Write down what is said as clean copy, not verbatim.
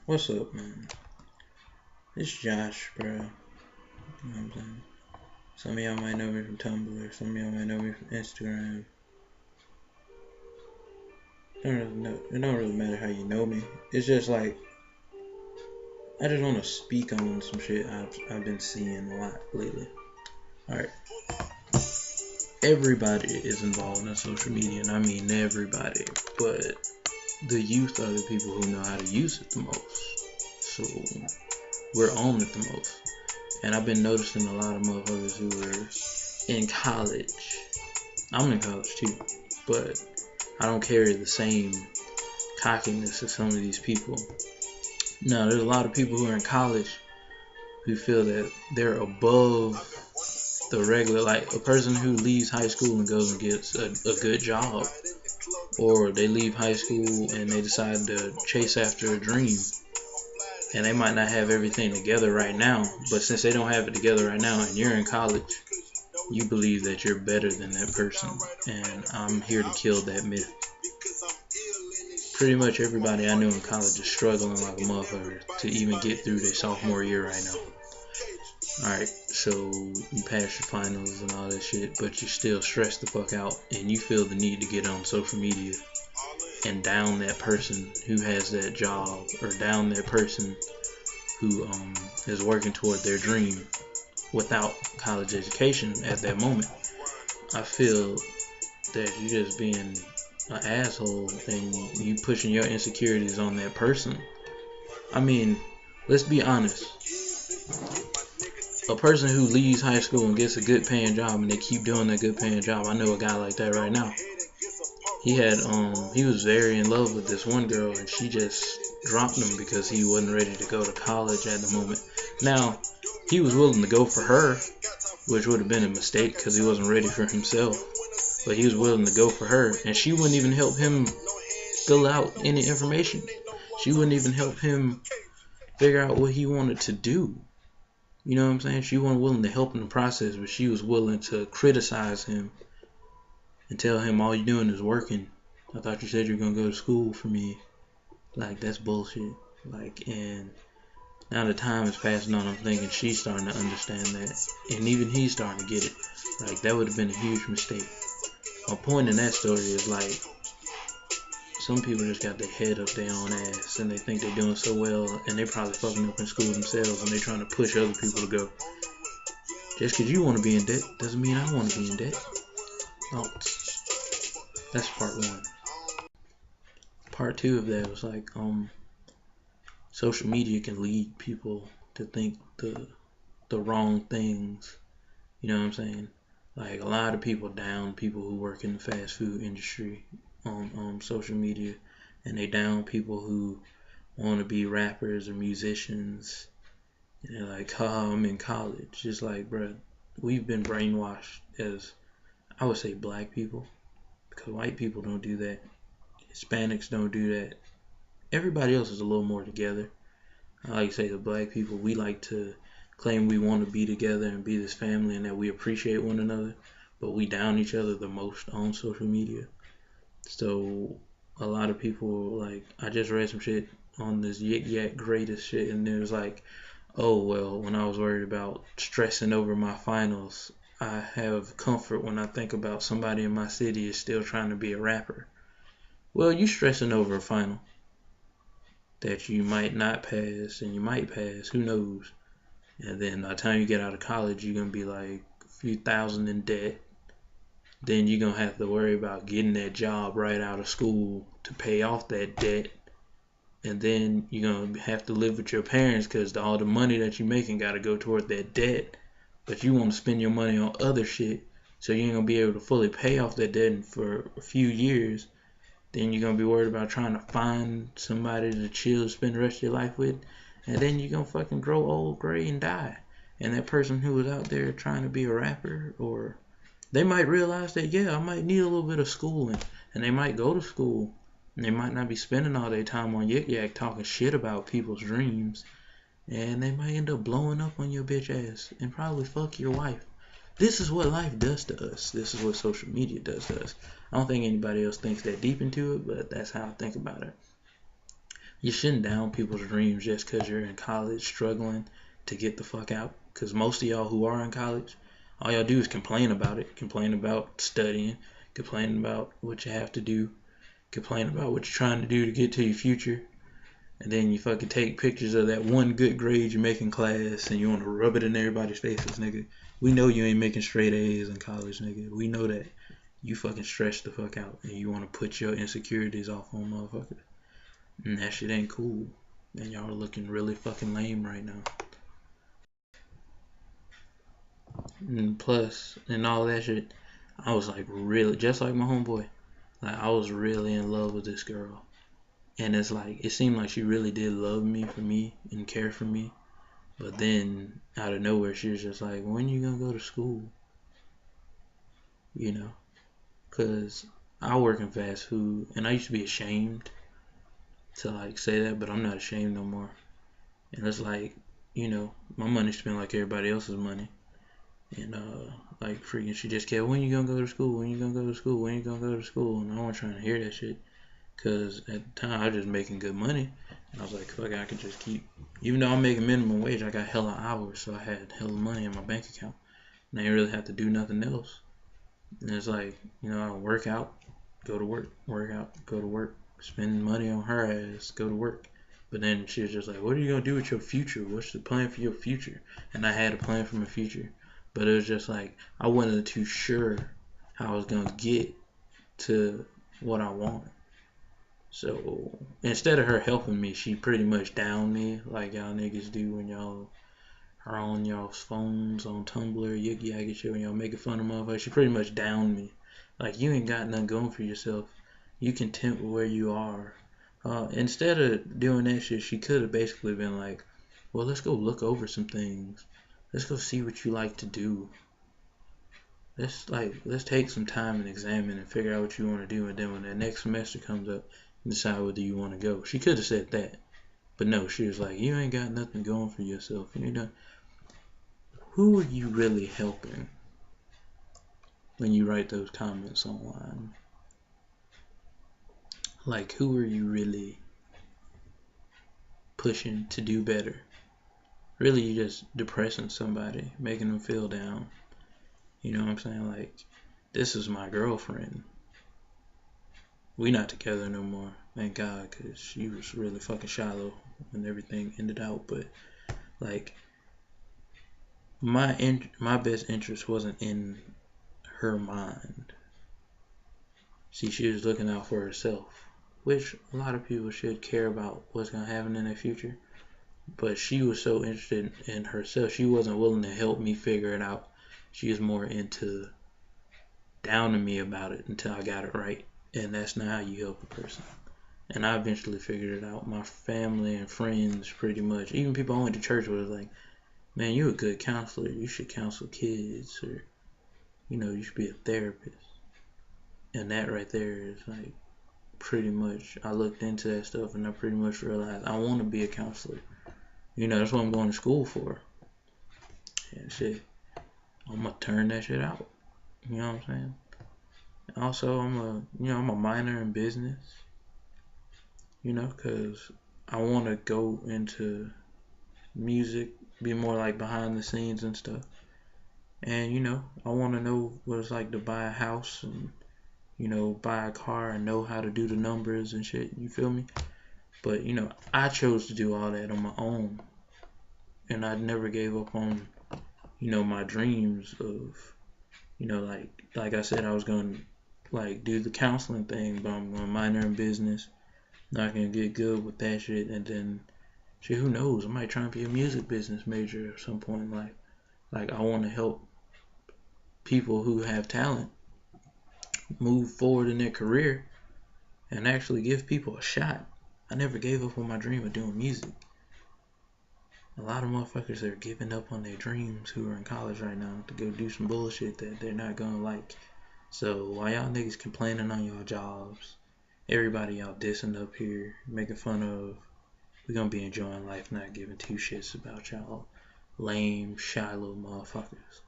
What's up, man? It's Josh, bro. You know what I'm saying? Some of y'all might know me from Tumblr. Some of y'all might know me from Instagram. It don't really matter how you know me. It's just like I just want to speak on some shit I've been seeing a lot lately. All right, everybody is involved in social media, and I mean everybody. But the youth are the people who know how to use it the most. So we're on it the most. And I've been noticing a lot of motherfuckers who are in college. I'm in college too, but I don't carry the same cockiness as some of these people. Now, there's a lot of people who are in college who feel that they're above the regular, like a person who leaves high school and goes and gets a good job, or they leave high school and they decide to chase after a dream. And they might not have everything together right now, but since they don't have it together right now and you're in college, you believe that you're better than that person. And I'm here to kill that myth. Pretty much everybody I know in college is struggling like a motherfucker to even get through their sophomore year right now. Alright, so you pass your finals and all that shit, but you're still stressed the fuck out and you feel the need to get on social media and down that person who has that job, or down that person who is working toward their dream without college education at that moment. I feel that you're just being an asshole and you pushing your insecurities on that person. I mean, let's be honest. A person who leaves high school and gets a good paying job and they keep doing that good paying job, I know a guy like that right now. He was very in love with this one girl and she just dropped him because he wasn't ready to go to college at the moment. Now, he was willing to go for her, which would have been a mistake because he wasn't ready for himself. But he was willing to go for her, and she wouldn't even help him fill out any information. She wouldn't even help him figure out what he wanted to do. You know what I'm saying? She wasn't willing to help in the process, but she was willing to criticize him and tell him, all you're doing is working. I thought you said you were going to go to school for me. Like, that's bullshit. Like, and now the time is passing on, I'm thinking she's starting to understand that. And even he's starting to get it. Like, that would have been a huge mistake. My point in that story is, like, some people just got their head up their own ass and they think they're doing so well and they're probably fucking up in school themselves and they're trying to push other people to go. Just because you want to be in debt doesn't mean I want to be in debt. Oh, that's part one. Part two of that was like, social media can lead people to think the wrong things. You know what I'm saying? Like, a lot of people down people who work in the fast food industry on social media, and they down people who want to be rappers or musicians. And they're like, oh, I'm in college. It's like, bruh, we've been brainwashed as, I would say, black people, because white people don't do that. Hispanics don't do that. Everybody else is a little more together. I like to say the black people, we like to claim we want to be together and be this family and that we appreciate one another, but we down each other the most on social media. So a lot of people, like, I just read some shit on this Yik Yak greatest shit, and it was like, oh, well, when I was worried about stressing over my finals, I have comfort when I think about somebody in my city is still trying to be a rapper. Well, you stressing over a final that you might not pass and you might pass, who knows? And then by the time you get out of college, you're going to be like a few thousand in debt. Then you're going to have to worry about getting that job right out of school to pay off that debt. And then you're going to have to live with your parents because all the money that you're making got to go toward that debt. But you want to spend your money on other shit, so you ain't going to be able to fully pay off that debt for a few years. Then you're going to be worried about trying to find somebody to chill, spend the rest of your life with. And then you're going to fucking grow old, gray, and die. And that person who was out there trying to be a rapper, or they might realize that, yeah, I might need a little bit of schooling. And they might go to school. And they might not be spending all their time on Yik Yak talking shit about people's dreams. And they might end up blowing up on your bitch ass and probably fuck your wife. This is what life does to us. This is what social media does to us. I don't think anybody else thinks that deep into it, but that's how I think about it. You shouldn't down people's dreams just because you're in college struggling to get the fuck out. Because most of y'all who are in college, all y'all do is complain about it. Complain about studying. Complain about what you have to do. Complain about what you're trying to do to get to your future. And then you fucking take pictures of that one good grade you make in class and you want to rub it in everybody's faces, nigga. We know you ain't making straight A's in college, nigga. We know that. You fucking stress the fuck out and you want to put your insecurities off on motherfuckers. And that shit ain't cool. And y'all are looking really fucking lame right now. And plus, and all that shit, I was like really, just like my homeboy, like I was really in love with this girl. And it's like, it seemed like she really did love me for me and care for me. But then, out of nowhere, she was just like, when you gonna go to school? You know? Because I work in fast food, and I used to be ashamed to like say that, but I'm not ashamed no more. And it's like, my money's spent like everybody else's money. And like freaking, she just kept, when you gonna go to school? When you gonna go to school? When you gonna go to school? And I wasn't trying to hear that shit, cause at the time I was just making good money, and I was like, fuck, I could just keep. Even though I'm making minimum wage, I got hella hours, so I had hella money in my bank account, and I didn't really have to do nothing else. And it's like, I work out, go to work, work out, go to work, spend money on her ass, go to work. But then she was just like, what are you gonna do with your future? What's the plan for your future? And I had a plan for my future, but it was just like I wasn't too sure how I was gonna get to what I wanted. So instead of her helping me, she pretty much downed me like y'all niggas do when y'all are on y'all's phones on Tumblr, yik yak shit, when y'all making fun of motherfuckers. She pretty much downed me. Like, you ain't got nothing going for yourself. You content with where you are. Instead of doing that shit, she could have basically been like, well, let's go look over some things. Let's go see what you like to do. Let's take some time and examine and figure out what you want to do, and then when that next semester comes up, decide whether you want to go. She could have said that, but no, she was like, you ain't got nothing going for yourself. Who are you really helping when you write those comments online? Like, who are you really pushing to do better? Really, you just depressing somebody, making them feel down. You know what I'm saying? Like, this is my girlfriend. We not together no more, thank God, because she was really fucking shallow when everything ended out. But like, my best interest wasn't in her mind. See, she was looking out for herself, which a lot of people should care about what's gonna happen in their future. But she was so interested in herself, she wasn't willing to help me figure it out. She was more into downing me about it until I got it right. And that's not how you help a person. And I eventually figured it out. My family and friends, pretty much, even people I went to church with, was like, man, you're a good counselor. You should counsel kids, or, you should be a therapist. And that right there is like, pretty much, I looked into that stuff and I pretty much realized I want to be a counselor. That's what I'm going to school for. And shit, I'm going to turn that shit out. You know what I'm saying? Also, I'm a minor in business. Because I want to go into music, be more like behind the scenes and stuff. And, I want to know what it's like to buy a house and, buy a car and know how to do the numbers and shit. You feel me? But, I chose to do all that on my own. And I never gave up on, my dreams of, like I said, I was going to, like, do the counseling thing, but I'm going to minor in business. Not going to get good with that shit. And then, shit, who knows? I might try and be a music business major at some point in life. Like, I want to help people who have talent move forward in their career and actually give people a shot. I never gave up on my dream of doing music. A lot of motherfuckers are giving up on their dreams who are in college right now to go do some bullshit that they're not gonna like. So while y'all niggas complaining on y'all jobs, everybody y'all dissing up here, making fun of, we gonna be enjoying life, not giving two shits about y'all lame, shallow motherfuckers.